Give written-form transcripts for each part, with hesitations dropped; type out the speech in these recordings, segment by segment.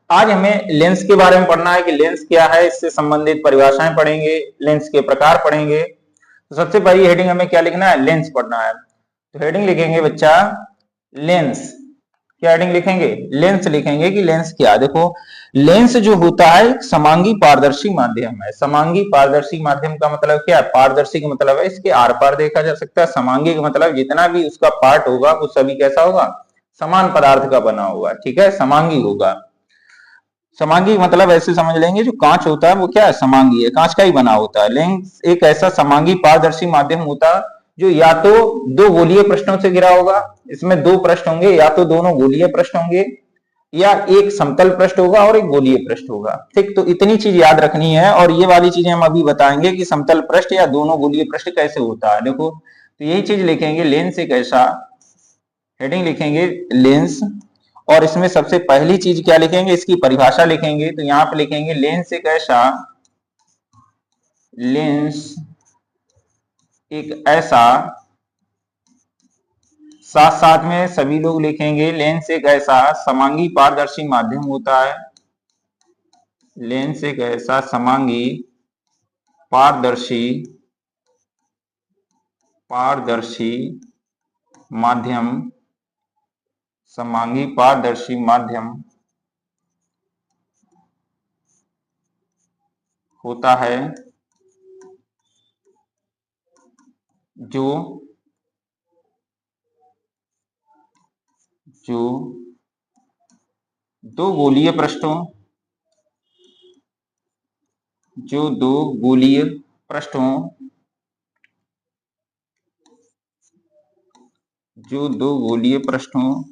आज हमें लेंस के बारे में पढ़ना है कि लेंस क्या है, इससे संबंधित परिभाषाएं पढ़ेंगे, लेंस के प्रकार पढ़ेंगे। तो सबसे पहली हेडिंग हमें क्या लिखना है, लेंस पढ़ना है। तो हेडिंग लिखेंगे बच्चा लेंस। क्या हेडिंग लिखेंगे, लेंस लिखेंगे कि लेंस क्या। देखो लेंस जो होता है समांगी पारदर्शी माध्यम है। समांगी पारदर्शी माध्यम का मतलब क्या है, पारदर्शी का मतलब है इसके आर पार देखा जा सकता है। समांगी का मतलब जितना भी उसका पार्ट होगा वो सभी कैसा होगा, समान पदार्थ का बना होगा, ठीक है, समांगी होगा। समांगी मतलब ऐसे समझ लेंगे जो कांच होता है वो क्या है, समांगी है, कांच का ही बना होता है। लेंस एक ऐसा समांगी पारदर्शी माध्यम होता है जो या तो दो गोलीय पृष्ठों से घिरा होगा, इसमें दो पृष्ठ होंगे, या तो दोनों गोलीय पृष्ठ होंगे, या एक समतल पृष्ठ होगा और एक गोलीय पृष्ठ होगा। ठीक, तो इतनी चीज याद रखनी है। और ये वाली चीजें हम अभी बताएंगे कि समतल पृष्ठ या दोनों गोलीय पृष्ठ कैसे होता है। देखो तो यही चीज लिखेंगे, लेंस एक ऐसा, हेडिंग लिखेंगे लेंस। और इसमें सबसे पहली चीज क्या लिखेंगे, इसकी परिभाषा लिखेंगे। तो यहां पे लिखेंगे लेंस एक ऐसा, लेंस एक ऐसा, साथ साथ में सभी लोग लिखेंगे लेंस एक ऐसा समांगी पारदर्शी माध्यम होता है। लेंस एक ऐसा समांगी पारदर्शी पारदर्शी माध्यम, समांगी पारदर्शी माध्यम होता है जो दो गोलीय पृष्ठों, जो दो गोलीय पृष्ठों, जो दो गोलीय पृष्ठों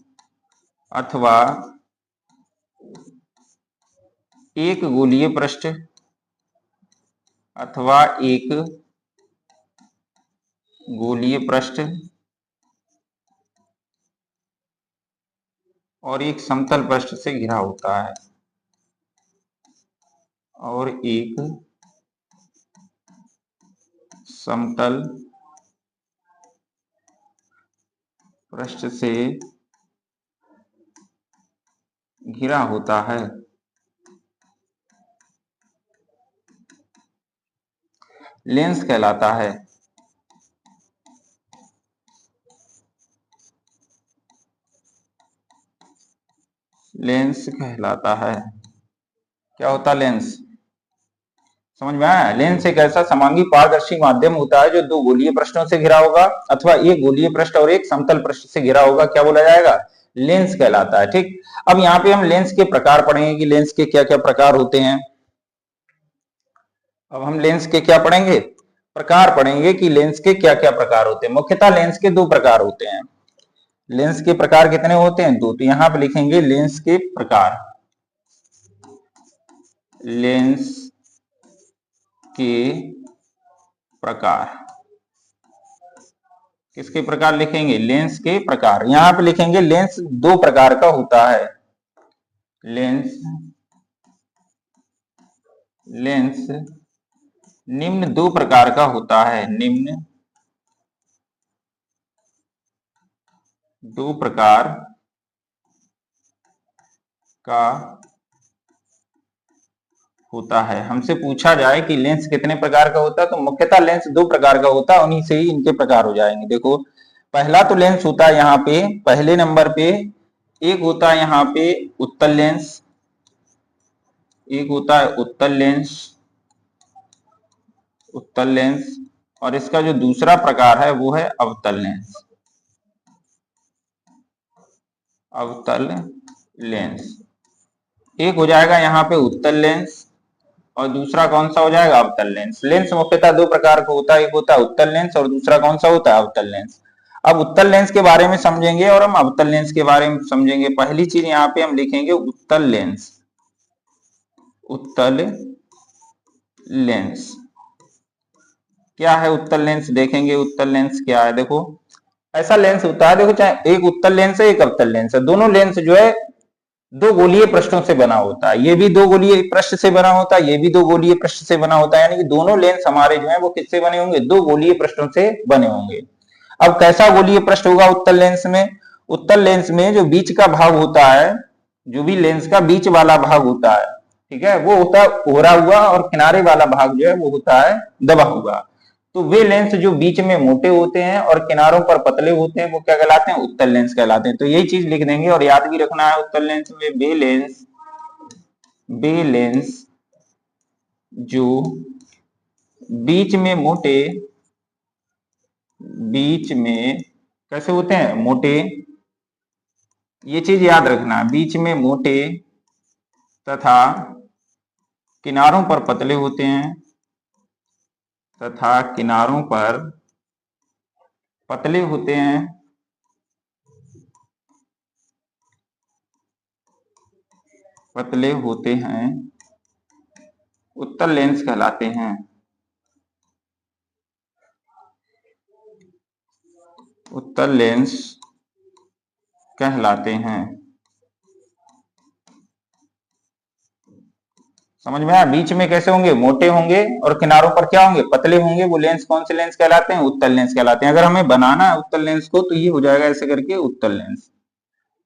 अथवा एक गोलीय पृष्ठ अथवा एक गोलीय पृष्ठ और एक समतल पृष्ठ से घिरा होता है, और एक समतल पृष्ठ से घिरा होता है। लेंस कहलाता है। लेंस कहलाता है। क्या होता है लेंस, समझ में आया। लेंस एक ऐसा समांगी पारदर्शी माध्यम होता है जो दो गोलीय पृष्ठों से घिरा होगा अथवा एक गोलीय पृष्ठ और एक समतल पृष्ठ से घिरा होगा, क्या बोला जाएगा, लेंस कहलाता है। ठीक, अब यहाँ पे हम लेंस के प्रकार पढ़ेंगे कि लेंस के क्या क्या प्रकार होते हैं। अब हम लेंस के क्या पढ़ेंगे, प्रकार पढ़ेंगे कि लेंस के क्या क्या प्रकार होते हैं। मुख्यतः लेंस के दो प्रकार होते हैं। लेंस के प्रकार कितने होते हैं, दो। तो यहां पे लिखेंगे लेंस के प्रकार। लेंस के प्रकार, किसके प्रकार लिखेंगे, लेंस के प्रकार। यहां पे लिखेंगे लेंस दो प्रकार का होता है। लेंस लेंस निम्न दो प्रकार का होता है। निम्न दो प्रकार का होता है। हमसे पूछा जाए कि लेंस कितने प्रकार का होता है, तो मुख्यतः लेंस दो प्रकार का होता है, उन्हीं से ही इनके प्रकार हो जाएंगे। देखो पहला तो लेंस होता है यहाँ पे पहले नंबर पे, एक होता है यहाँ पे उत्तल लेंस, एक होता है उत्तल लेंस, उत्तल लेंस। और इसका जो दूसरा प्रकार है वो है अवतल लेंस। अवतल लेंस, एक हो जाएगा यहाँ पे उत्तल लेंस और दूसरा कौन सा हो जाएगा, अवतल लेंस। लेंस मुख्यतः दो प्रकार का होता है, एक होता है उत्तल लेंस और दूसरा कौन सा होता है, अवतल लेंस। अब उत्तल लेंस के बारे में समझेंगे और हम अवतल लेंस के बारे में समझेंगे। पहली चीज यहाँ पे हम लिखेंगे उत्तल लेंस। उत्तल लेंस क्या है, उत्तल लेंस देखेंगे। उत्तल लेंस क्या है, देखो ऐसा लेंस होता है, देखो चाहे एक उत्तल लेंस है एक अवतल लेंस है, दोनों लेंस जो है दो गोलीय पृष्ठों से बना होता है। ये भी दो गोलीय पृष्ठ से बना होता है, ये भी दो गोलीय पृष्ठ से बना होता है। यानी कि दोनों लेंस हमारे जो है वो किससे बने होंगे, दो गोलीय पृष्ठों से बने होंगे। अब कैसा गोलीय पृष्ठ होगा उत्तल लेंस में, उत्तल लेंस में जो बीच का भाग होता है जो भी लेंस का बीच वाला भाग होता है, ठीक है, वो होता है ओहरा हुआ और किनारे वाला भाग जो है वो होता है दबा हुआ। तो वे लेंस जो बीच में मोटे होते हैं और किनारों पर पतले होते हैं वो क्या कहलाते हैं? उत्तल लेंस कहलाते हैं। तो यही चीज लिख देंगे और याद भी रखना है, उत्तल लेंस में वे लेंस जो बीच में मोटे, बीच में कैसे होते हैं? मोटे। ये चीज याद रखना, बीच में मोटे तथा किनारों पर पतले होते हैं, तथा किनारों पर पतले होते हैं, पतले होते हैं, उत्तल लेंस कहलाते हैं। उत्तल लेंस कहलाते हैं। समझ में आया? बीच में कैसे होंगे? मोटे होंगे और किनारों पर क्या होंगे? पतले होंगे। वो लेंस कौन से लेंस कहलाते हैं? उत्तल लेंस कहलाते हैं। अगर हमें बनाना है उत्तल लेंस को तो ये हो जाएगा ऐसे करके उत्तल लेंस।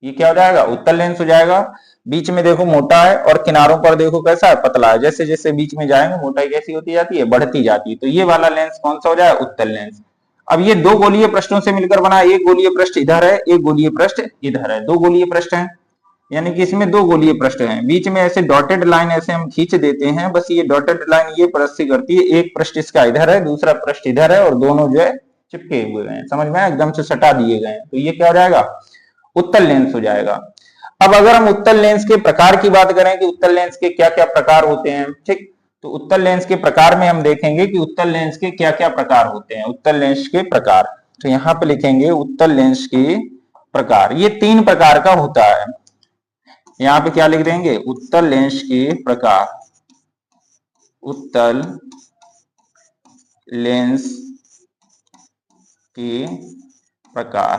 ये क्या हो जाएगा? उत्तल लेंस हो जाएगा। बीच में देखो मोटा है और किनारों पर देखो कैसा है? पतला है। जैसे जैसे बीच में जाएंगे मोटाई कैसी होती जाती है? बढ़ती जाती है। तो ये वाला लेंस कौन सा हो जाएगा? उत्तल लेंस। अब ये दो गोलीय पृष्ठों से मिलकर बना है। एक गोलीय पृष्ठ इधर है, एक गोलीय पृष्ठ इधर है। दो गोलीय पृष्ठ हैं, यानी कि इसमें दो गोलीय पृष्ठ हैं। बीच में ऐसे डॉटेड लाइन ऐसे हम खींच देते हैं, बस ये डॉटेड लाइन ये पृष्ठ से करती है। एक पृष्ठ इसका इधर है, दूसरा पृष्ठ इधर है और दोनों जो है चिपके हुए हैं। समझ में आया? एकदम से सटा दिए गए हैं। तो ये क्या हो जाएगा? उत्तल लेंस हो जाएगा। अब अगर हम उत्तल लेंस के प्रकार की बात करें कि उत्तल लेंस के क्या क्या प्रकार होते हैं, ठीक, तो उत्तल लेंस के प्रकार में हम देखेंगे कि उत्तल लेंस के क्या क्या प्रकार होते हैं। उत्तल लेंस के प्रकार, तो यहां पे लिखेंगे उत्तल लेंस के प्रकार। ये तीन प्रकार का होता है। यहां पे क्या लिख देंगे? उत्तल लेंस के प्रकार। उत्तल लेंस के प्रकार।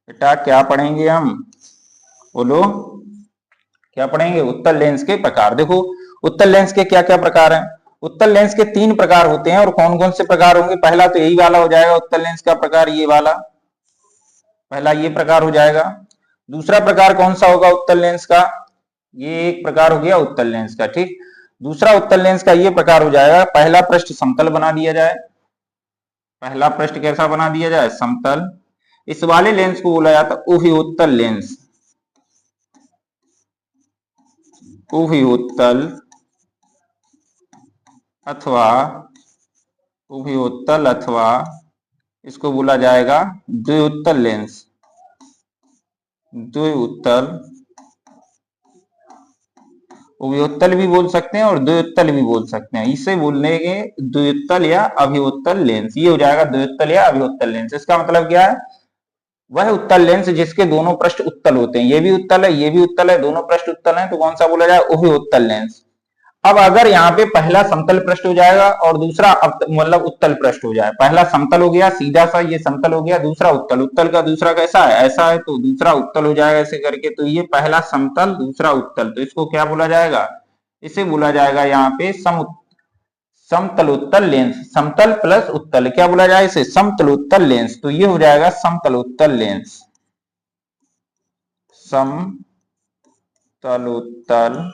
बेटा क्या पढ़ेंगे हम? बोलो क्या पढ़ेंगे? उत्तल लेंस के प्रकार। देखो उत्तल लेंस के क्या क्या प्रकार हैं। उत्तल लेंस के तीन प्रकार होते हैं। और कौन कौन से प्रकार होंगे? पहला तो यही वाला हो जाएगा उत्तल लेंस का प्रकार, ये वाला पहला ये प्रकार हो जाएगा। दूसरा प्रकार कौन सा होगा उत्तल लेंस का? ये एक प्रकार हो गया उत्तल लेंस का, ठीक। दूसरा उत्तल लेंस का ये प्रकार हो जाएगा, पहला पृष्ठ समतल बना दिया जाए। पहला पृष्ठ कैसा बना दिया जाए? समतल। इस वाले लेंस को बोला जाता है उभयोत्तल लेंस। उभयोत्तल अथवा उभयोत्तल अथवा इसको बोला जाएगा द्व्युत्तल लेंस। द्व्युत्तल, उभयोत्तल भी बोल सकते हैं और द्व्युत्तल भी बोल सकते हैं। इसे बोलेंगे द्व्युत्तल या अभयोत्तल लेंस। ये हो जाएगा द्व्युत्तल या अभयोत्तल लेंस। इसका मतलब क्या है? वह उत्तल लेंस जिसके दोनों पृष्ठ उत्तल होते हैं। ये भी उत्तल है, ये भी उत्तल है, दोनों पृष्ठ उत्तल हैं, तो कौन सा बोला जाए? उभयोत्तल लेंस। अब अगर यहाँ पे पहला समतल पृष्ठ हो जाएगा और दूसरा मतलब उत्तल पृष्ठ हो जाए। पहला समतल हो गया सीधा सा, ये समतल हो गया, दूसरा उत्तल। उत्तल का दूसरा कैसा है? ऐसा है, तो दूसरा उत्तल हो जाएगा ऐसे करके। तो ये पहला समतल, दूसरा उत्तल, तो इसको क्या बोला जाएगा? इसे बोला जाएगा यहाँ पे समतल उत्तल लेंस। समतल प्लस उत्तल क्या बोला जाए? इसे समतल उत्तल लेंस। तो ये हो जाएगा समतल उत्तल लेंस। समतल उत्तल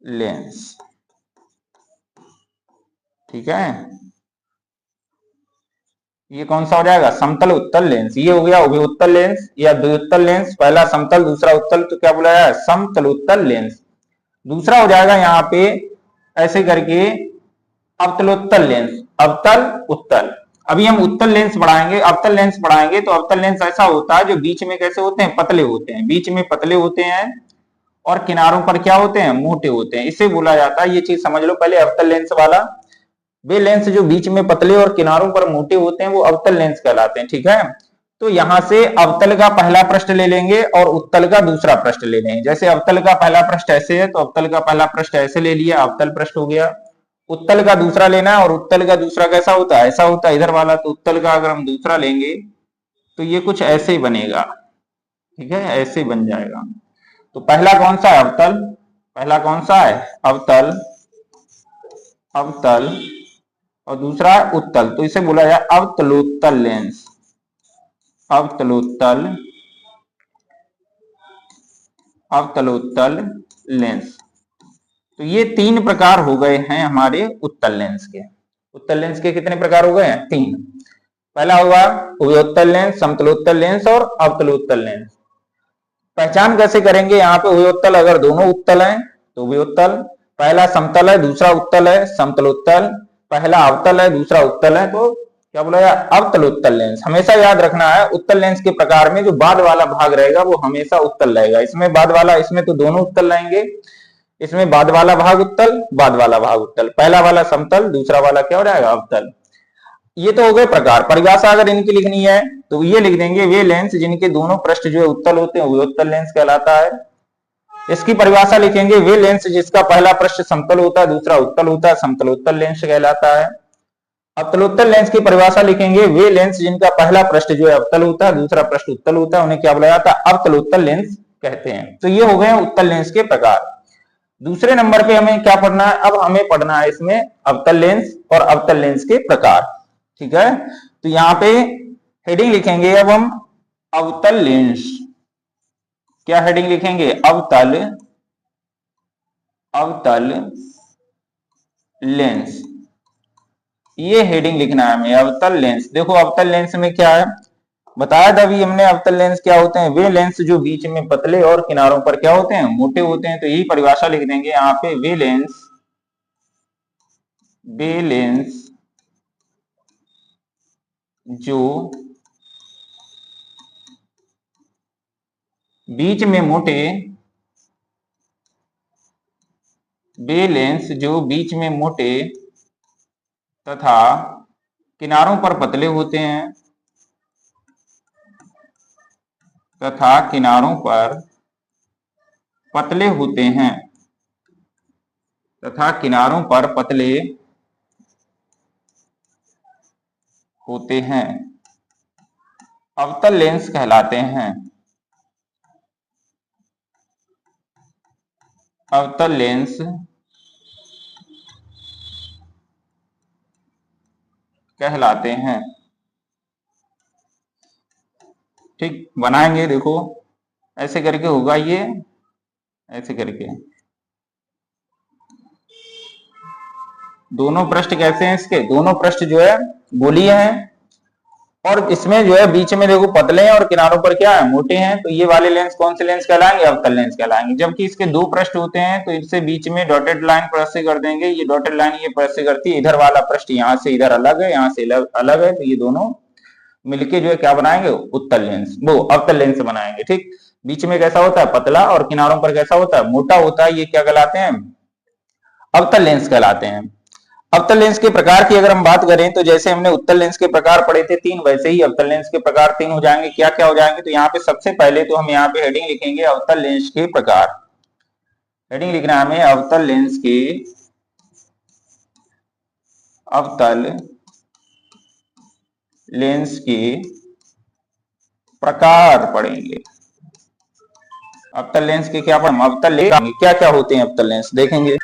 लेंस, ठीक है। ये कौन सा हो जाएगा? समतल उत्तल लेंस। ये हो गया उभयोत्तल लेंस या द्व्युत्तल लेंस। पहला समतल दूसरा उत्तल, तो क्या बोला जाए? समतल उत्तल लेंस। दूसरा हो जाएगा यहाँ पे ऐसे करके अवतलोत्तल लेंस। अवतल उत्तल। अभी हम उत्तल लेंस बढ़ाएंगे, अवतल लेंस बढ़ाएंगे। तो अवतल लेंस ऐसा होता है जो बीच में कैसे होते हैं? पतले होते हैं। बीच में पतले होते हैं और किनारों पर क्या होते हैं? मोटे होते हैं। इसे बोला जाता है, ये चीज समझ लो पहले, अवतल लेंस वाला। वे लेंस जो बीच में पतले और किनारों पर मोटे होते हैं वो अवतल लेंस कहलाते हैं, ठीक है। तो यहां से अवतल का पहला पृष्ठ ले लेंगे और उत्तल का दूसरा पृष्ठ ले लेंगे। जैसे अवतल का पहला पृष्ठ ऐसे है, तो अवतल का पहला पृष्ठ ऐसे ले लिया, अवतल पृष्ठ हो गया। उत्तल का दूसरा लेना है और उत्तल का दूसरा कैसा होता है? ऐसा होता है इधर वाला। तो उत्तल का अगर हम दूसरा लेंगे तो ये कुछ ऐसे ही बनेगा, ठीक है, ऐसे बन जाएगा। तो पहला कौन सा है? अवतल। पहला कौन सा है? अवतल। अवतल और दूसरा उत्तल, तो इसे बोला जाए अवतलोत्तल लेंस। अवतलोत्तल अवतलोत्तल लेंस। तो ये 3 प्रकार हो गए हैं हमारे उत्तल लेंस के। उत्तल लेंस के कितने प्रकार हो गए हैं? 3। पहला हुआ उभयोत्तल लेंस, समतलोत्तल लेंस और अवतलोत्तल लेंस। पहचान कैसे करेंगे? यहाँ पे उभयोत्तल अगर दोनों उत्तल हैं तो उभयोत्तल, पहला समतल है दूसरा उत्तल है समतलोत्तल, पहला अवतल है दूसरा उत्तल है तो क्या बोला जाए? अवतलोत्तल लेंस। हमेशा याद रखना है उत्तल लेंस के प्रकार में जो बाद वाला भाग रहेगा वो हमेशा उत्तल रहेगा। इसमें बाद वाला, इसमें तो दोनों उत्तल रहेंगे, इसमें बाद वाला भाग उत्तल, बाद वाला भाग उत्तल, पहला वाला समतल, दूसरा वाला क्या हो जाएगा? अवतल। ये तो हो गए प्रकार। परिभाषा अगर इनकी लिखनी है तो ये लिख देंगे, वे लेंस जिनके दोनों पृष्ठ जो है उत्तल होते हैं वो उत्तल लेंस कहलाता है। इसकी परिभाषा लिखेंगे, वे लेंस जिसका पहला पृष्ठ समतल होता है दूसरा उत्तल होता है, समतलोत्तल लेंस कहलाता है। अवतलोत्तल लेंस की परिभाषा लिखेंगे, वे लेंस जिनका पहला पृष्ठ जो है अवतल होता है दूसरा पृष्ठ उत्तल होता है, उन्हें क्या बोला जाता है? अवतलोत्तल लेंस कहते हैं। तो ये हो गए उत्तल लेंस के प्रकार। दूसरे नंबर पे हमें क्या पढ़ना है? अब हमें पढ़ना है इसमें अवतल लेंस और अवतल लेंस के प्रकार। ठीक है, तो यहाँ पे हेडिंग लिखेंगे अब हम अवतल लेंस। क्या हेडिंग लिखेंगे? अवतल लेंस। ये हेडिंग लिखना है हमें, अवतल लेंस। देखो अवतल लेंस में क्या है बताया था अभी हमने। अवतल लेंस क्या होते हैं? वे लेंस जो बीच में पतले और किनारों पर क्या होते हैं? मोटे होते हैं। तो यही परिभाषा लिख देंगे यहाँ पे, वे लेंस जो बीच में मोटे, वे लेंस जो बीच में मोटे तथा किनारों पर पतले होते हैं, तथा किनारों पर पतले होते हैं, तथा किनारों पर पतले होते हैं, अवतल लेंस कहलाते हैं। अवतल लेंस कहलाते हैं। ठीक, बनाएंगे देखो ऐसे करके होगा ये, ऐसे करके। दोनों पृष्ठ कैसे हैं इसके? दोनों पृष्ठ जो है गोलीय हैं और इसमें जो है बीच में देखो पतले हैं और किनारों पर क्या है? मोटे हैं। तो ये वाले लेंस कौन से लेंस कहलाएंगे? अवतल लेंस कहलाएंगे। जबकि इसके 2 पृष्ठ होते हैं तो इससे बीच में डॉटेड लाइन प्रेस से कर देंगे। ये डॉटेड लाइन ये प्रेस से करती है, इधर वाला पृष्ठ यहाँ से इधर अलग है, यहाँ से अलग है, तो ये दोनों मिलके जो है क्या बनाएंगे? उत्तल लेंस, वो अवतल लेंस बनाएंगे। ठीक, बीच में कैसा होता है? पतला, और किनारों पर कैसा होता है? मोटा होता है। ये क्या कहलाते हैं? अवतल लेंस कहलाते हैं। अवतल लेंस के प्रकार की अगर हम बात करें तो जैसे हमने उत्तल लेंस के प्रकार पढ़े थे 3, वैसे ही अवतल लेंस के प्रकार 3 हो जाएंगे। क्या क्या हो जाएंगे? तो यहाँ पे सबसे पहले तो हम यहाँ पे हेडिंग लिखेंगे अवतल लेंस के प्रकार। हेडिंग लिखना है हमें अवतल लेंस के, अवतल लेंस के प्रकार पढ़ेंगे। अवतल लेंस के क्या पढ़ेंगे? अवतल लेंस क्या क्या होते हैं? अवतल लेंस देखेंगे।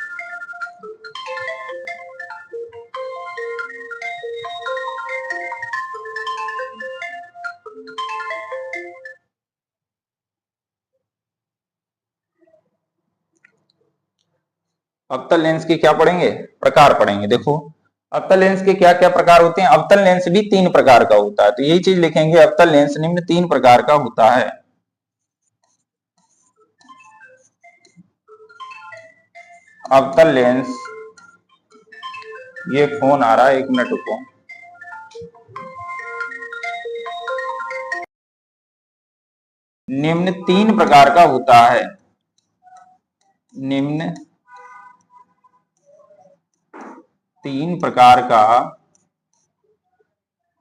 अवतल लेंस के क्या पढ़ेंगे? प्रकार पढ़ेंगे। देखो अवतल लेंस के क्या क्या प्रकार होते हैं? अवतल लेंस भी 3 प्रकार का होता है। तो यही चीज लिखेंगे, अवतल लेंस निम्न 3 प्रकार का होता है। अवतल लेंस, ये फोन आ रहा है, 1 मिनट रुको। निम्न 3 प्रकार का होता है। निम्न 3 प्रकार का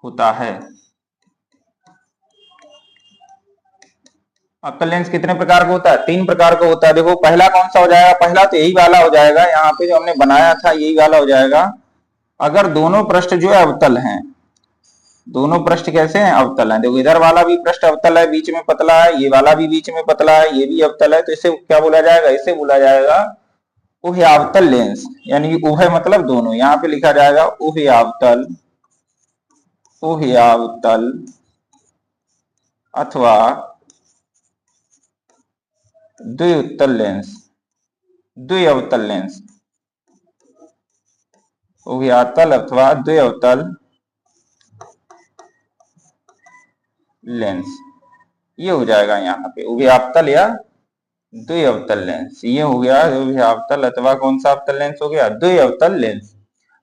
होता है। अवतल लेंस कितने प्रकार का होता है? 3 प्रकार का होता है। देखो पहला कौन सा हो जाएगा? पहला तो यही वाला हो जाएगा, यहाँ पे जो हमने बनाया था यही वाला हो जाएगा। अगर दोनों पृष्ठ जो है अवतल हैं, दोनों पृष्ठ कैसे हैं? अवतल हैं। देखो इधर वाला भी पृष्ठ अवतल है, बीच में पतला है, ये वाला भी बीच में पतला है, ये भी अवतल है, तो इसे क्या बोला जाएगा? इसे बोला जाएगा उभयावतल लेंस। यानी उभय मतलब दोनों, यहाँ पे लिखा जाएगा उभयावतल, उभयावतल अथवा द्विउत्तल लेंस, द्विअवतल लेंस उभयातल अथवा द्विअवतल लेंस, ये हो जाएगा यहाँ पे उभयातल या द्विअवतल लेंस। ये हो गया उभयातल अथवा कौन सा अवतल लेंस हो गया, द्विअवतल लेंस।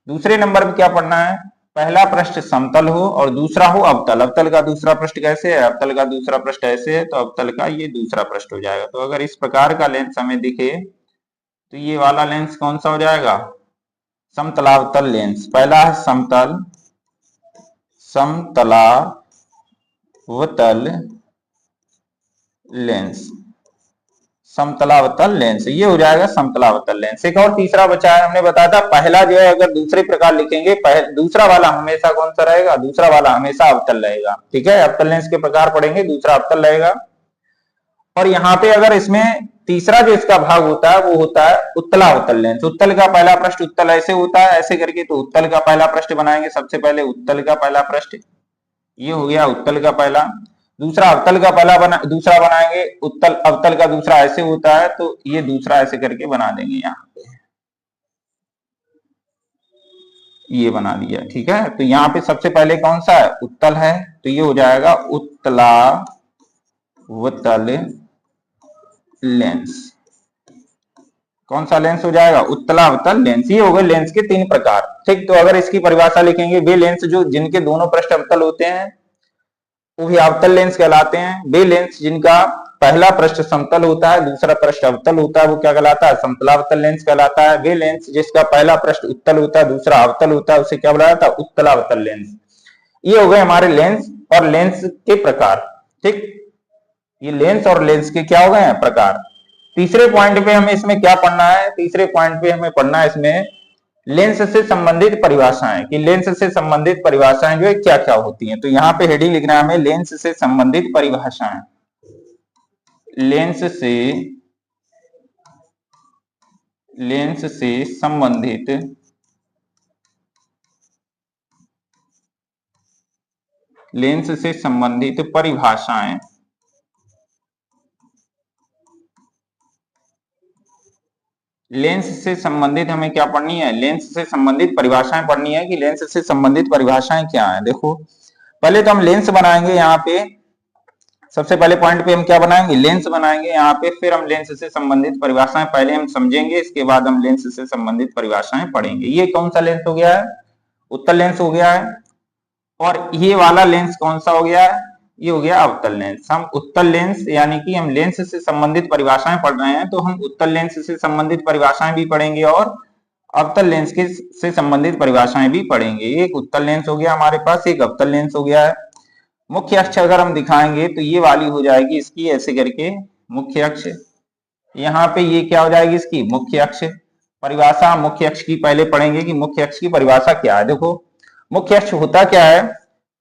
दूसरे नंबर पे क्या पढ़ना है, पहला पृष्ठ समतल हो और दूसरा हो अवतल। अवतल का दूसरा पृष्ठ कैसे है, अवतल का दूसरा पृष्ठ ऐसे है, तो अवतल का ये दूसरा पृष्ठ हो जाएगा। तो अगर इस प्रकार का लेंस हमें दिखे तो ये वाला लेंस कौन सा हो जाएगा, समतलावतल लेंस। पहला है समतल, समतलावतल लेंस, समतलावतल लेंस, ये हो जाएगा समतलावतल लेंस। एक और तीसरा बचा है, हमने बताया था पहला जो है अगर दूसरे प्रकार लिखेंगे, दूसरा वाला हमेशा कौन सा रहेगा, दूसरा वाला हमेशा अवतल रहेगा। ठीक है, अवतल लेंस के प्रकार पढ़ेंगे, दूसरा अवतल रहेगा। और यहाँ पे अगर इसमें तीसरा जो इसका भाग होता है वो होता है उत्तलावतल लेंस। उत्तल का पहला पृष्ठ उत्तल ऐसे होता है, ऐसे करके, तो उत्तल का पहला पृष्ठ बनाएंगे सबसे पहले, उत्तल का पहला पृष्ठ, ये हो गया उत्तल का पहला। दूसरा अवतल का पहला दूसरा बनाएंगे, उत्तल अवतल का दूसरा ऐसे होता है, तो ये दूसरा ऐसे करके बना देंगे, यहाँ पे ये बना दिया। ठीक है, तो यहाँ पे सबसे पहले कौन सा है, उत्तल है, तो ये हो जाएगा उत्तलावतल लेंस। कौन सा लेंस हो जाएगा, उत्तलावतल लेंस। ये हो गए लेंस के तीन प्रकार। ठीक, तो अगर इसकी परिभाषा लिखेंगे, वे लेंस जो जिनके दोनों पृष्ठ अवतल होते हैं वो भी अवतल लेंस कहलाते हैं। वे लेंस जिनका पहला पृष्ठ समतल होता है, दूसरा पृष्ठ अवतल होता है, वो क्या कहलाता है, समतलावतल लेंस कहलाता है। वे लेंस जिसका पहला पृष्ठ उत्तल होता है, दूसरा अवतल होता है, उसे क्या बुलाया था, उत्तलावतल लेंस। ये हो गए हमारे लेंस और लेंस के प्रकार। ठीक, ये लेंस और लेंस के क्या हो गए हैं, प्रकार। तीसरे पॉइंट पे हमें इसमें क्या पढ़ना है, तीसरे पॉइंट पे हमें पढ़ना है इसमें लेंस से संबंधित परिभाषाएं, कि लेंस से संबंधित परिभाषाएं जो है क्या क्या होती हैं। तो यहाँ पे हेडिंग लिखना है हमें लेंस से संबंधित परिभाषाएं, लेंस से संबंधित लेंस से संबंधित परिभाषाएं। लेंस से संबंधित हमें क्या पढ़नी है, लेंस से संबंधित परिभाषाएं पढ़नी है, कि लेंस से संबंधित परिभाषाएं क्या है। देखो पहले तो हम लेंस बनाएंगे, यहाँ पे सबसे पहले पॉइंट पे हम क्या बनाएंगे, लेंस बनाएंगे यहाँ पे, फिर हम लेंस से संबंधित परिभाषाएं पहले हम समझेंगे, इसके बाद हम लेंस से संबंधित परिभाषाएं पढ़ेंगे। ये कौन सा लेंस हो गया है, उत्तल लेंस हो गया है। और ये वाला लेंस कौन सा हो गया है, ये हो गया अवतल लेंस। हम उत्तल लेंस यानी कि हम लेंस से संबंधित परिभाषाएं पढ़ रहे हैं, तो हम उत्तल लेंस से संबंधित परिभाषाएं भी पढ़ेंगे और अवतल लेंस के से संबंधित परिभाषाएं भी पढ़ेंगे। एक उत्तल लेंस हो गया हमारे पास, एक अवतल लेंस हो गया है। मुख्य अक्ष अगर हम दिखाएंगे तो ये वाली हो जाएगी इसकी ऐसे करके मुख्य अक्ष। यहाँ पे ये क्या हो जाएगी इसकी मुख्य अक्ष। परिभाषा मुख्य अक्ष की पहले पढ़ेंगे कि मुख्य अक्ष की परिभाषा क्या है। देखो मुख्य अक्ष होता क्या है,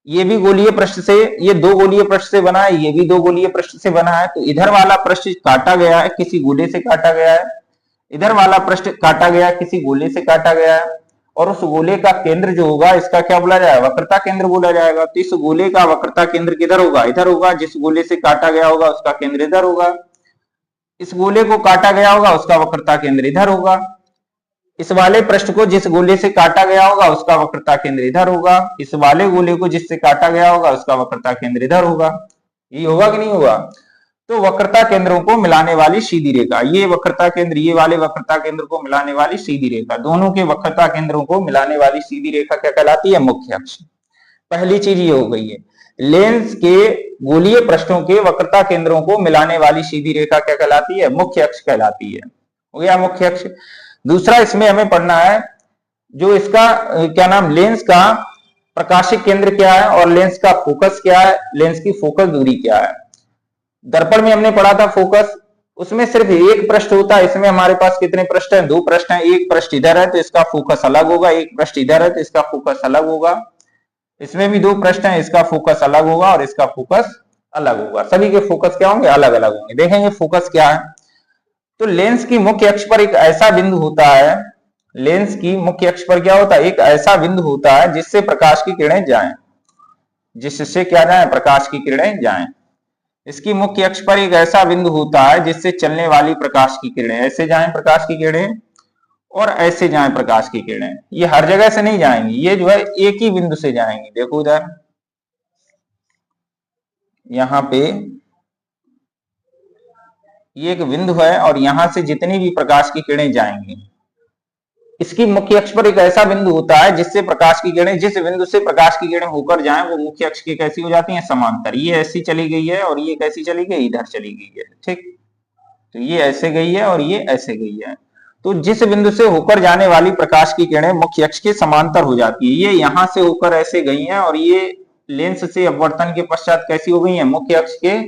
ये भी गोलीय पृष्ठ से, ये दो गोलीय पृष्ठ से बना है, ये भी दो गोलीय पृष्ठ से बना है। तो इधर वाला पृष्ठ काटा गया है, किसी गोले से काटा गया है, इधर वाला पृष्ठ काटा गया है, किसी गोले से काटा गया है। और उस गोले का केंद्र जो होगा इसका क्या बोला जाएगा, वक्रता केंद्र बोला जाएगा। तो इस गोले का वक्रता केंद्र किधर होगा, इधर होगा। जिस गोले से काटा गया होगा उसका केंद्र इधर होगा। इस गोले को काटा गया होगा उसका वक्रता केंद्र इधर होगा। इस वाले पृष्ठ को जिस गोले से काटा गया होगा उसका वक्रता केंद्र इधर होगा। इस वाले गोले को जिससे काटा गया होगा उसका वक्रता केंद्र इधर होगा। ये होगा कि नहीं होगा। तो वक्रता केंद्रों को मिलाने वाली सीधी रेखा, ये वक्रता केंद्र, ये वाले वक्रता केंद्र को मिलाने वाली सीधी रेखा, दोनों के वक्रता केंद्रों को मिलाने वाली सीधी रेखा क्या कहलाती है, मुख्य अक्ष। पहली चीज ये हो गई है। लेंस के गोलीय पृष्ठों के वक्रता केंद्रों को मिलाने वाली सीधी रेखा क्या कहलाती है, मुख्य अक्ष कहलाती है। हो गया मुख्य अक्ष। दूसरा इसमें हमें पढ़ना है जो इसका क्या नाम, लेंस का प्रकाशिक केंद्र क्या है और लेंस का फोकस क्या है, लेंस की फोकस दूरी क्या है। दर्पण में हमने पढ़ा था फोकस, उसमें सिर्फ एक पृष्ठ होता है। इसमें हमारे पास कितने पृष्ठ हैं, दो पृष्ठ हैं। एक पृष्ठ इधर है तो इसका फोकस अलग होगा, एक पृष्ठ इधर है तो इसका फोकस अलग होगा। इसमें भी दो पृष्ठ हैं, इसका फोकस अलग होगा और इसका फोकस अलग होगा। सभी के फोकस क्या होंगे, अलग अलग होंगे। देखेंगे फोकस क्या है। तो लेंस की मुख्य अक्ष पर एक ऐसा बिंदु होता है, लेंस की मुख्य अक्ष पर क्या होता है, एक ऐसा बिंदु होता है जिससे प्रकाश की किरणें जाएं, जिससे क्या जाएं, प्रकाश की किरणें जाएं। इसकी मुख्य अक्ष पर एक ऐसा बिंदु होता है जिससे चलने वाली प्रकाश की किरणें ऐसे जाएं प्रकाश की किरणें और ऐसे जाएं प्रकाश की किरणें। ये हर जगह से नहीं जाएंगी, ये जो है एक ही बिंदु से जाएंगी। देखो इधर यहाँ पे ये एक बिंदु है और यहां से जितनी भी प्रकाश की किरणें जाएंगी, इसकी मुख्य अक्ष पर एक ऐसा बिंदु होता है जिससे प्रकाश की किरणें, जिस बिंदु से प्रकाश की किरणें होकर जाएं वो मुख्य अक्ष की कैसी हो जाती हैं, समांतर। ये ऐसी चली गई है और ये कैसी चली गई, इधर चली गई है। ठीक, तो ये ऐसे गई है और ये ऐसे गई है। तो जिस बिंदु से होकर जाने वाली प्रकाश की किरणें मुख्य अक्ष के समांतर हो जाती है। ये यहां से होकर ऐसे गई हैं और ये लेंस से अपवर्तन के पश्चात कैसी हो गई है, मुख्य अक्ष के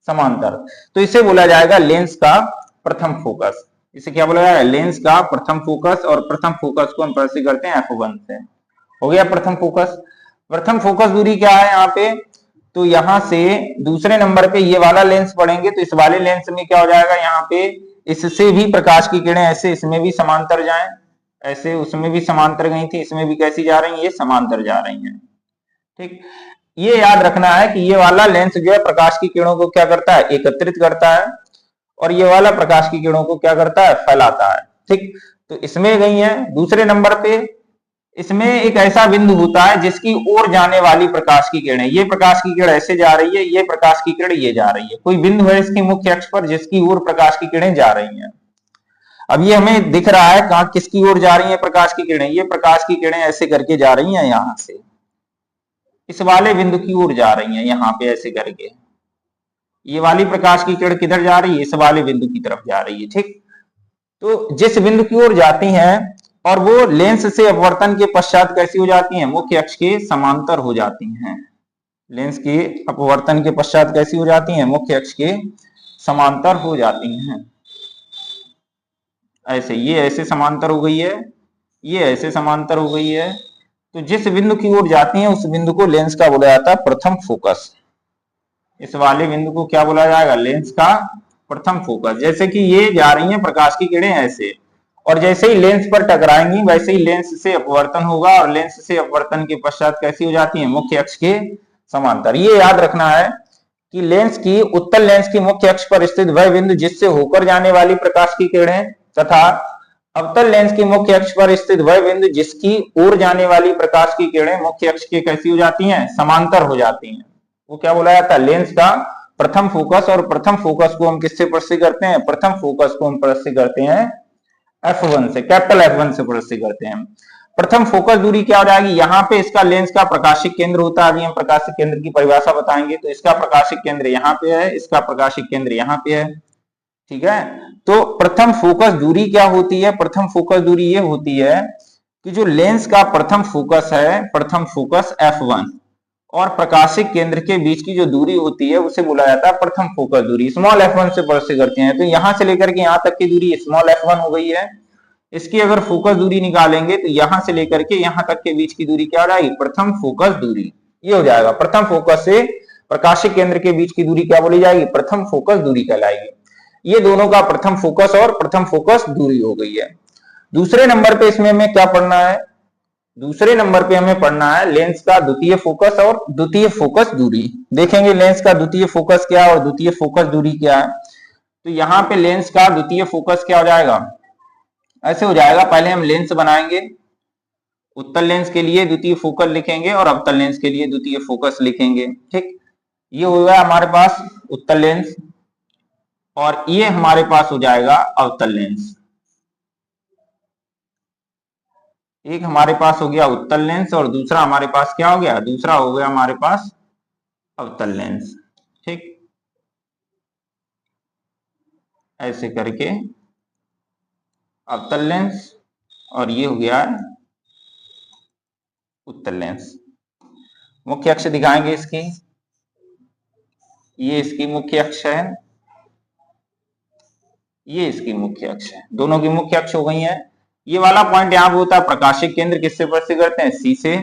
समांतर। तो इसे बोला जाएगा लेंस का प्रथम फोकस। इसे क्या बोला जाएगा, लेंस का प्रथम फोकस। और प्रथम फोकस को हम प्रदर्शित करते हैं F1 से। हो गया प्रथम फोकस। प्रथम फोकस दूरी क्या है यहाँ पे, तो यहां से दूसरे नंबर पे ये वाला लेंस पढ़ेंगे तो इस वाले लेंस में क्या हो जाएगा, यहाँ पे इससे भी प्रकाश की किरणें ऐसे इसमें भी समांतर जाएं, ऐसे उसमें भी समांतर गई थी, इसमें भी कैसी जा रही है, ये समांतर जा रही हैं। ठीक, ये याद रखना है कि ये वाला लेंस जो है प्रकाश की किरणों को क्या करता है, एकत्रित करता है, और ये वाला प्रकाश की किरणों को क्या करता है, फैलाता है। ठीक, तो इसमें गई है। दूसरे नंबर पे इसमें एक ऐसा बिंदु होता है जिसकी ओर जाने वाली प्रकाश की किरणें, ये प्रकाश की किरण ऐसे जा रही है, ये प्रकाश की किरण ये जा रही है। कोई बिंदु है इसकी मुख्य अक्ष पर जिसकी ओर प्रकाश की किरणें जा रही हैं। अब ये हमें दिख रहा है कहां किसकी ओर जा रही है प्रकाश की किरणें, ये प्रकाश की किरणें ऐसे करके जा रही हैं, यहां से इस वाले बिंदु की ओर जा रही हैं, यहां पे ऐसे करके। ये वाली प्रकाश की किरण किधर जा रही है, इस वाले बिंदु की तरफ जा रही है। ठीक, तो जिस बिंदु की ओर जाती हैं और वो लेंस से अपवर्तन के पश्चात कैसी हो जाती हैं, मुख्य अक्ष के समांतर हो जाती हैं। लेंस के अपवर्तन के पश्चात कैसी हो जाती हैं, मुख्य अक्ष के समांतर हो जाती हैं। ऐसे ये ऐसे समांतर हो गई है, ये ऐसे समांतर हो गई है। तो जिस बिंदु की ओर जाती हैं उस बिंदु को लेंस का बोला जाता है प्रथम फोकस। इस वाले बिंदु को क्या बोला जाएगा, लेंस का प्रथम फोकस। जैसे कि ये जा रही हैं प्रकाश की किरणें ऐसे, और जैसे ही लेंस पर टकराएंगी वैसे ही लेंस से अपवर्तन होगा, और लेंस से अपवर्तन के पश्चात कैसी हो जाती है, मुख्य अक्ष के समांतर। ये याद रखना है कि लेंस की उत्तल लेंस की मुख्य अक्ष पर स्थित वह बिंदु जिससे होकर जाने वाली प्रकाश की किरणें तथा अवतल लेंस की मुख्य अक्ष पर स्थित वह बिंदु जिसकी ओर जाने वाली प्रकाश की किरणें मुख्य अक्ष के कैसी हो जाती हैं, समांतर हो जाती हैं, वो क्या बोला जाता है, लेंस का प्रथम फोकस। और प्रथम फोकस को हम किससे प्रदर्शित करते हैं, प्रथम फोकस को हम प्रदर्शित करते हैं F1 से, कैपिटल F1 से प्रदर्शित करते हैं। प्रथम फोकस दूरी क्या हो जाएगी, यहाँ पे इसका लेंस का प्रकाशिक केंद्र होता है। अभी हम प्रकाशिक केंद्र की परिभाषा बताएंगे। तो इसका प्रकाशिक केंद्र यहाँ पे है, इसका प्रकाशिक केंद्र यहाँ पे है। ठीक है, तो प्रथम फोकस दूरी क्या होती है, प्रथम फोकस दूरी ये होती है कि जो लेंस का प्रथम फोकस है, प्रथम फोकस F1 और प्रकाशिक केंद्र के बीच की जो दूरी होती है उसे बोला जाता है प्रथम फोकस दूरी। स्मॉल f1 से प्रदर्शित करते हैं। तो यहां से लेकर के यहां तक की दूरी स्मॉल f1 हो गई है। इसकी अगर फोकस दूरी निकालेंगे तो यहां से लेकर के यहां तक के बीच की दूरी क्या हो जाएगी, प्रथम फोकस दूरी। ये हो जाएगा प्रथम फोकस से प्रकाशिक केंद्र के बीच की दूरी क्या बोली जाएगी, प्रथम फोकस दूरी कहलाएगी। ये दोनों का प्रथम फोकस और प्रथम फोकस दूरी हो गई है। दूसरे नंबर पे इसमें हमें क्या पढ़ना है, दूसरे नंबर पे हमें पढ़ना है लेंस का द्वितीय फोकस और द्वितीय फोकस दूरी। देखेंगे लेंस का द्वितीय फोकस क्या है और द्वितीय फोकस दूरी क्या है। तो यहाँ पे लेंस का द्वितीय फोकस क्या हो जाएगा, ऐसे हो जाएगा। पहले हम लेंस बनाएंगे, उत्तल लेंस के लिए द्वितीय फोकस लिखेंगे और अवतल लेंस के लिए द्वितीय फोकस लिखेंगे। ठीक, ये हो गया हमारे पास उत्तल लेंस और ये हमारे पास हो जाएगा अवतल लेंस। एक हमारे पास हो गया उत्तल लेंस और दूसरा हमारे पास क्या हो गया, दूसरा हो गया हमारे पास अवतल लेंस। ठीक, ऐसे करके अवतल लेंस और ये हो गया उत्तल लेंस। मुख्य अक्ष दिखाएंगे इसकी, ये इसकी मुख्य अक्ष है, ये इसकी मुख्य अक्ष है, दोनों की मुख्य अक्ष हो गई है। ये वाला पॉइंट यहाँ पे होता है प्रकाशिक केंद्र, किससे प्रदर्शित करते हैं, सी से।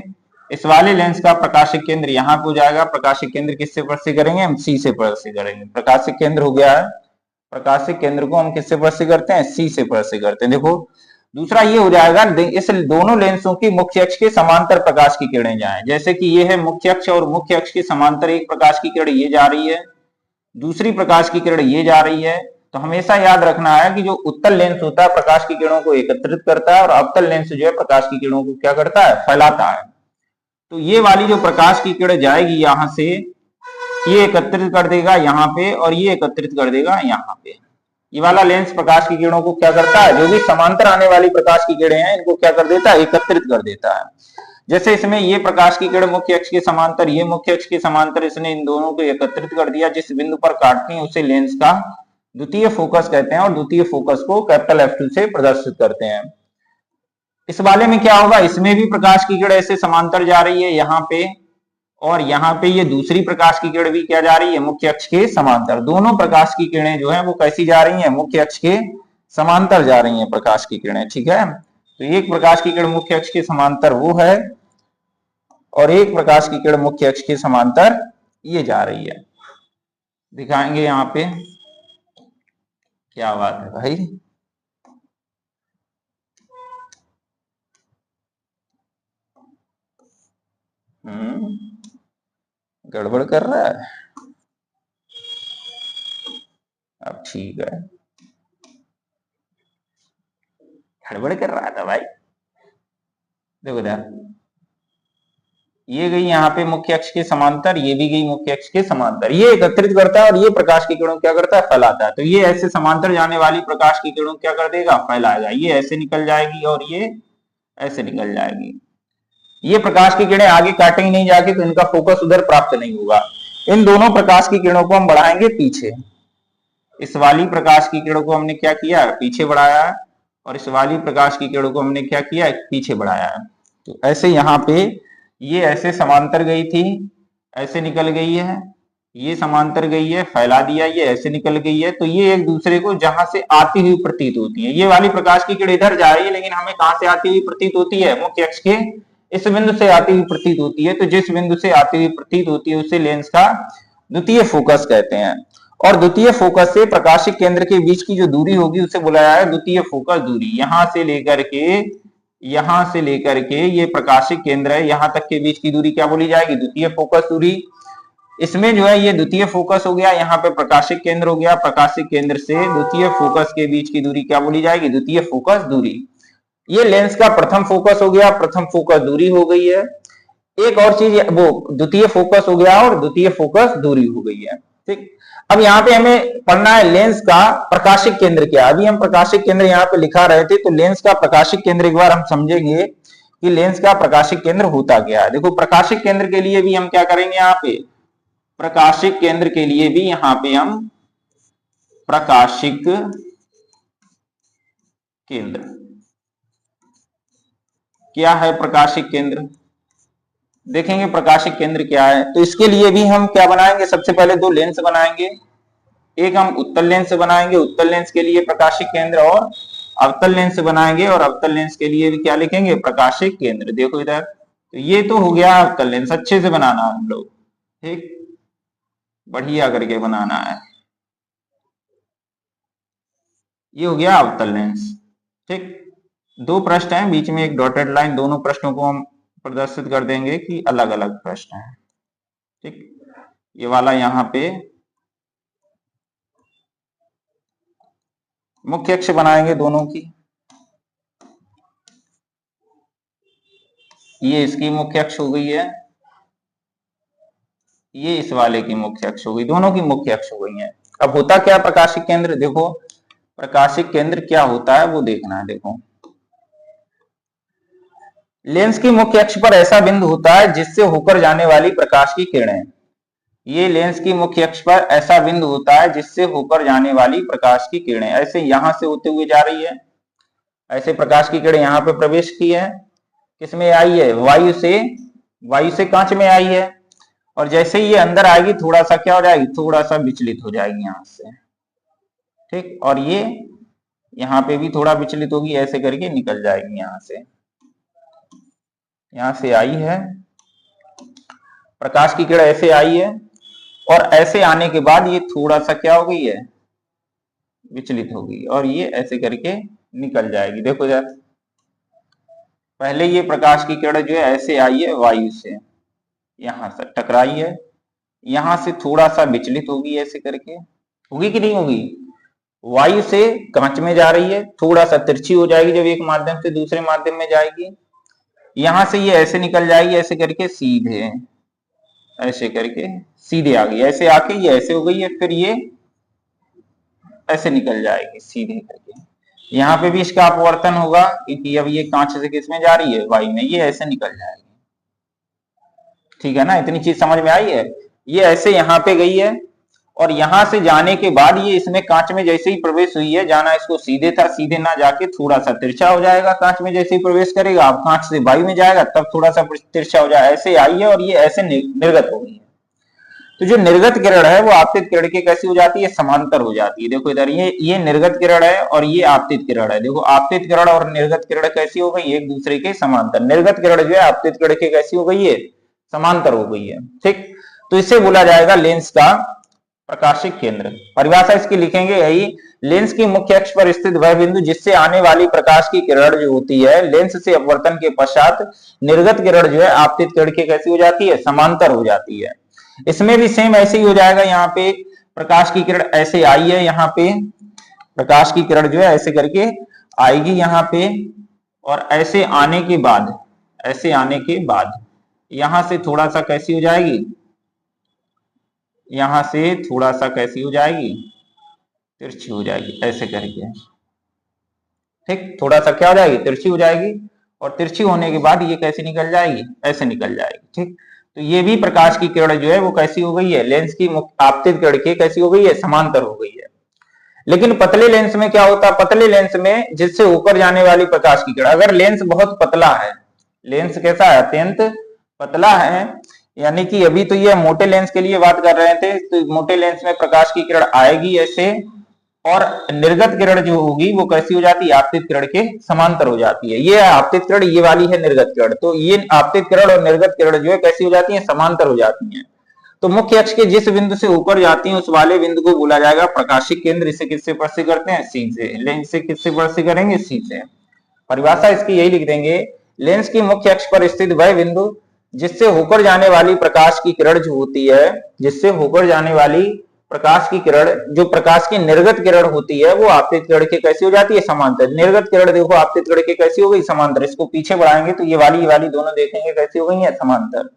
इस वाले लेंस का प्रकाशिक केंद्र यहाँ पे हो जाएगा, प्रकाशिक केंद्र किससे प्रदर्शित करेंगे, हम सी से प्रदर्शित करेंगे। प्रकाशिक केंद्र हो गया है, प्रकाशिक केंद्र को हम किससे प्रदर्शित करते हैं, सी से प्रदर्शित करते हैं। देखो दूसरा ये हो जाएगा, इस दोनों लेंसों की मुख्य अक्ष के समांतर प्रकाश की किरणें जाएं। जैसे कि ये है मुख्य अक्ष और मुख्य अक्ष के समांतर एक प्रकाश की किरण ये जा रही है, दूसरी प्रकाश की किरण ये जा रही है। तो हमेशा याद रखना है कि जो उत्तल लेंस होता है प्रकाश की किरणों को एकत्रित करता है और अवतल लेंस जो है प्रकाश की किरणों को क्या करता है, फैलाता है। तो ये वाली जो प्रकाश की किरण जाएगी यहां से, ये एकत्रित कर देगा यहाँ पे और ये एकत्रित कर देगा यहाँ पे। ये वाला लेंस प्रकाश की किरणों को क्या करता है, जो भी समांतर आने वाली प्रकाश की किरणें हैं इनको क्या कर देता है, एकत्रित कर देता है। जैसे इसमें ये प्रकाश की किरण मुख्य अक्ष के समांतर, ये मुख्य अक्ष के समांतर, इसने इन दोनों को एकत्रित कर दिया। जिस बिंदु पर काटती है उसे लेंस का द्वितीय फोकस कहते हैं और द्वितीय फोकस को कैपिटल F2 से प्रदर्शित करते हैं। इस वाले में क्या होगा, इसमें भी प्रकाश की किरण ऐसे समांतर जा रही है यहाँ पे, और यहाँ पे ये दूसरी प्रकाश की किरण भी क्या जा रही है, मुख्य अक्ष के समांतर। दोनों प्रकाश की किरणें जो है वो कैसी जा रही हैं, मुख्य अक्ष के समांतर जा रही हैं प्रकाश की किरणें। ठीक है, तो एक प्रकाश की किरण मुख्य अक्ष के समांतर वो है और एक प्रकाश की किरण मुख्य अक्ष के समांतर ये जा रही है। दिखाएंगे यहाँ पे, क्या बात है भाई, गड़बड़ कर रहा है। अब ठीक है, गड़बड़ कर रहा था भाई। देखो यार, ये गई यहाँ पे मुख्य अक्ष के समांतर, ये भी गई मुख्य अक्ष के समांतर। ये एकत्रित करता है और ये प्रकाश की किरणों क्या करता है, फैलाता है। तो ये ऐसे समांतर जाने वाली प्रकाश की किरणों क्या कर देगा, फैलाएगा। ये ऐसे निकल जाएगी और ये ऐसे निकल जाएगी। ये प्रकाश की किरणें आगे काटेंगी नहीं जाके, तो इनका फोकस उधर प्राप्त नहीं होगा। इन दोनों प्रकाश की किरणों को हम बढ़ाएंगे पीछे। इस वाली प्रकाश की किरणों को हमने क्या किया, पीछे बढ़ाया, और इस वाली प्रकाश की किरणों को हमने क्या किया, पीछे बढ़ाया। तो ऐसे यहाँ पे ये ऐसे समांतर गई थी, ऐसे निकल गई है, ये समांतर गई है, फैला दिया, ये ऐसे निकल गई है। तो ये एक दूसरे को जहां से आती हुई प्रतीत होती है। ये वाली प्रकाश की किरण इधर जा रही है, लेकिन हमें कहां से आती हुई प्रतीत होती है, मुख्य अक्ष के इस बिंदु से आती हुई प्रतीत होती है। तो जिस बिंदु से आती हुई प्रतीत होती है उसे लेंस का द्वितीय फोकस कहते हैं। और द्वितीय फोकस से प्रकाशिक केंद्र के बीच की जो दूरी होगी उसे बुलाया है द्वितीय फोकस दूरी। यहां से लेकर के ये प्रकाशिक केंद्र है, यहां तक के बीच की दूरी क्या बोली जाएगी, द्वितीय फोकस दूरी। इसमें जो है ये द्वितीय फोकस हो गया, यहाँ पे प्रकाशिक केंद्र हो गया। प्रकाशिक केंद्र से द्वितीय फोकस के बीच की दूरी क्या बोली जाएगी, द्वितीय फोकस दूरी। ये लेंस का प्रथम फोकस हो गया, प्रथम फोकस दूरी हो गई है। एक और चीज, वो द्वितीय फोकस हो गया और द्वितीय फोकस दूरी हो गई है। ठीक, अब यहाँ पे हमें पढ़ना है लेंस का प्रकाशिक केंद्र क्या। अभी हम प्रकाशिक केंद्र यहाँ पे लिखा रहे थे, तो लेंस का प्रकाशिक केंद्र एक बार हम समझेंगे कि लेंस का प्रकाशिक केंद्र होता क्या है। देखो, प्रकाशिक केंद्र के लिए भी हम क्या करेंगे, यहाँ पे प्रकाशिक केंद्र के लिए भी यहाँ पे हम प्रकाशिक केंद्र क्या है, प्रकाशिक केंद्र देखेंगे। प्रकाशिक केंद्र क्या है, तो इसके लिए भी हम क्या बनाएंगे, सबसे पहले दो लेंस बनाएंगे। एक हम उत्तल लेंस बनाएंगे, उत्तल लेंस के लिए प्रकाशिक केंद्र, और अवतल लेंस बनाएंगे और अवतल लेंस के लिए भी क्या लिखेंगे, प्रकाशिक केंद्र। देखो इधर, तो ये तो हो गया अवतल लेंस, अच्छे से बनाना हम लोग, ठीक, बढ़िया करके बनाना है। ये हो गया अवतल लेंस। ठीक, दो पृष्ठ हैं, बीच में एक डॉटेड लाइन, दोनों पृष्ठों को हम प्रदर्शित कर देंगे कि अलग अलग प्रश्न है। ठीक, ये वाला यहाँ पे मुख्य अक्ष बनाएंगे दोनों की। ये इसकी मुख्य अक्ष हो गई है, ये इस वाले की मुख्य अक्ष हो गई, दोनों की मुख्य अक्ष हो गई है। अब होता क्या प्रकाशिक केंद्र, देखो प्रकाशिक केंद्र क्या होता है वो देखना है। देखो, लेंस की मुख्य अक्ष पर ऐसा बिंदु होता है जिससे होकर जाने वाली प्रकाश की किरणें, ये लेंस की मुख्य अक्ष पर ऐसा बिंदु होता है जिससे होकर जाने वाली प्रकाश की किरणें ऐसे यहां से होते हुए जा रही है। ऐसे प्रकाश की किरण यहाँ पे प्रवेश की है, किसमें आई है, वायु से कांच में आई है। और जैसे ही ये अंदर आएगी थोड़ा सा क्या हो जाएगी, थोड़ा सा विचलित हो जाएगी यहां से। ठीक, और ये यहाँ पे भी थोड़ा विचलित होगी, ऐसे करके निकल जाएगी यहाँ से आई है प्रकाश की किरण, ऐसे आई है, और ऐसे आने के बाद ये थोड़ा सा क्या हो गई है, विचलित होगी, और ये ऐसे करके निकल जाएगी। देखो यार, पहले ये प्रकाश की किरण जो है ऐसे आई है वायु से, यहां से टकराई है, यहां से थोड़ा सा विचलित होगी, ऐसे करके होगी कि नहीं होगी, वायु से कांच में जा रही है, थोड़ा सा तिरछी हो जाएगी जब एक माध्यम से दूसरे माध्यम में जाएगी। यहां से ये ऐसे निकल जाएगी, ऐसे करके सीधे, ऐसे करके सीधे आ गई, ऐसे आके ये ऐसे हो गई है, फिर ये ऐसे निकल जाएगी सीधे करके। यहाँ पे भी इसका अपवर्तन होगा क्योंकि अब ये कांच से किसमें जा रही है, वायु में, ये ऐसे निकल जाएगी। ठीक है ना, इतनी चीज समझ में आई है। ये ऐसे यहाँ पे गई है और यहां से जाने के बाद ये इसमें कांच में जैसे ही प्रवेश हुई है, जाना इसको सीधे था, सीधे ना जाके थोड़ा सा तिरछा हो जाएगा, कांच में जैसे ही प्रवेश करेगा, अब कांच से वायु में जाएगा तब थोड़ा सा तिरछा हो जाएगा, ऐसे आई है और ये ऐसे निर्गत हो गई है। तो जो निर्गत किरण है वो आपतित किरण के कैसी हो जाती है, समांतर हो जाती है। देखो इधर ये निर्गत किरण है और ये आपतित किरण है। देखो आपतित किरण और निर्गत किरण कैसी हो गई, एक दूसरे के समांतर। निर्गत किरण जो है आपतित किरण के कैसी हो गई है, समांतर हो गई है। ठीक, तो इसे बोला जाएगा लेंस का प्रकाशिक केंद्र। परिभाषा इसकी लिखेंगे यही, लेंस की मुख्य अक्ष पर स्थित वह बिंदु जिससे आने वाली प्रकाश की किरण जो होती है लेंस से अपवर्तन के पश्चात निर्गत किरण जो है आपतित किरण के कैसी हो जाती है, समांतर हो जाती है। इसमें भी सेम ऐसे ही हो जाएगा। यहाँ पे प्रकाश की किरण ऐसे आई है, यहाँ पे प्रकाश की किरण जो है ऐसे करके आएगी यहाँ पे, और ऐसे आने के बाद, ऐसे आने के बाद यहां से थोड़ा सा कैसी हो जाएगी, यहां से थोड़ा सा कैसी हो जाएगी, तिरछी हो जाएगी, ऐसे करके। ठीक, थोड़ा सा क्या हो जाएगी, तिरछी हो जाएगी, और तिरछी होने के बाद ये कैसे निकल जाएगी, ऐसे निकल जाएगी। ठीक, तो ये भी प्रकाश की किरण जो है वो कैसी हो गई है, लेंस की आपतित किरण की कैसी हो गई है, समांतर हो गई है। लेकिन पतले लेंस में क्या होता है, पतले लेंस में जिससे होकर जाने वाली प्रकाश की किरण, अगर लेंस बहुत पतला है, लेंस कैसा है, अत्यंत पतला है, यानी कि अभी तो ये मोटे लेंस के लिए बात कर रहे थे, तो मोटे लेंस में प्रकाश की किरण आएगी ऐसे, और निर्गत किरण जो होगी वो कैसी हो जाती है, आपतित किरण के समांतर हो जाती है। ये आपतित किरण, ये वाली है निर्गत किरण, तो ये आपतित किरण और निर्गत किरण जो है कैसी हो जाती है, समांतर हो जाती है। तो मुख्य अक्ष के जिस बिंदु से ऊपर जाती है उस वाले बिंदु को बोला जाएगा प्रकाशिक केंद्र। इसे किससे प्रश्न करते हैं, सी से। लेंस से किससे प्रश्न करेंगे, सी से। परिभाषा इसकी यही लिख देंगे, लेंस की मुख्य अक्ष पर स्थित वह बिंदु जिससे होकर जाने वाली प्रकाश की किरण जो होती है, जिससे होकर जाने वाली प्रकाश की किरण, जो प्रकाश की निर्गत किरण होती है वो आपतित किरण के कैसी हो जाती है, समांतर। निर्गत किरण देखो आपतित किरण के कैसी हो गई, समांतर। इसको पीछे बढ़ाएंगे तो ये वाली दोनों देखेंगे कैसी हो गई है, समांतर।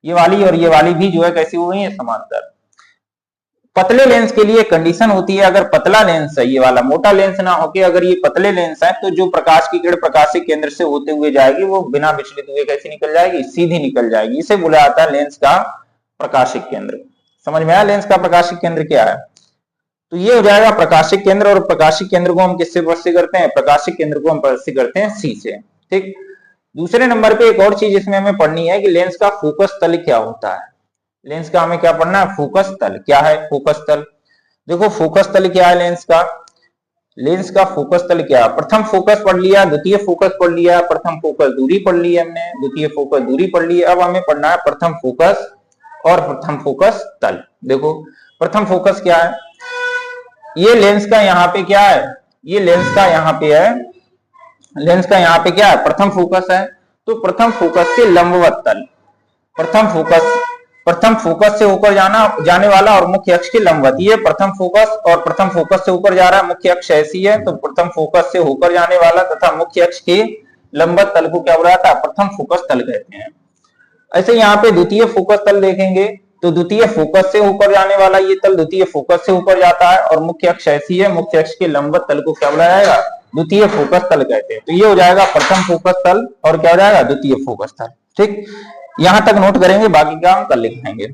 ये वाली और ये वाली भी जो है कैसी हो गई है, समांतर। पतले लेंस के लिए कंडीशन होती है, अगर पतला लेंस है, ये वाला मोटा लेंस ना होके अगर ये पतले लेंस है, तो जो प्रकाश की किरण प्रकाशिक केंद्र से होते हुए जाएगी वो बिना विचलित हुए कैसी निकल जाएगी, सीधी निकल जाएगी। इसे बोला जाता है लेंस का प्रकाशिक केंद्र। समझ में आया लेंस का प्रकाशिक केंद्र क्या है। तो ये हो जाएगा प्रकाशिक केंद्र, और प्रकाशिक केंद्र को हम किससे प्रश्न करते हैं, प्रकाशिक केंद्र को हम प्रश्न करते हैं सी से। ठीक, दूसरे नंबर पे एक और चीज इसमें हमें पढ़नी है कि लेंस का फोकस तल क्या होता है। लेंस का हमें क्या पढ़ना है, फोकस तल क्या है, फोकस तल। देखो फोकस तल क्या है लेंस का, लेंस का फोकस तल क्या है। प्रथम फोकस पढ़ लिया, द्वितीय फोकस पढ़ लिया, प्रथम फोकस दूरी पढ़ ली हमने, द्वितीय फोकस दूरी पढ़ ली। अब हमें पढ़ना है प्रथम फोकस और प्रथम फोकस तल। देखो प्रथम फोकस क्या है, ये लेंस का यहाँ पे क्या है, ये लेंस का यहाँ पे है, लेंस का यहाँ पे क्या है, प्रथम फोकस है। तो प्रथम फोकस के लंबवत तल, प्रथम फोकस से ऊपर जाने वाला और मुख्य अक्ष के लंबवत, ये प्रथम फोकस और प्रथम फोकस से ऊपर जा रहा है, मुख्य अक्ष ऐसी है, तो प्रथम फोकस से होकर जाने वाला तथा मुख्य अक्ष के लंबवत तल को क्या बोला जाता है, प्रथम फोकस तल कहते हैं। ऐसे यहाँ पे द्वितीय फोकस तल देखेंगे तो द्वितीय फोकस से ऊपर जाने वाला ये तल द्वितीय फोकस से ऊपर जाता है, और मुख्य अक्ष ऐसी है, मुख्य अक्ष के लंबवत तल को क्या बोला जाएगा, द्वितीय फोकस तल कहते हैं। तो ये हो जाएगा प्रथम फोकस तल और क्या हो जाएगा, द्वितीय फोकस तल। ठीक, यहां तक नोट करेंगे, बाकी का हम कल लिखेंगे।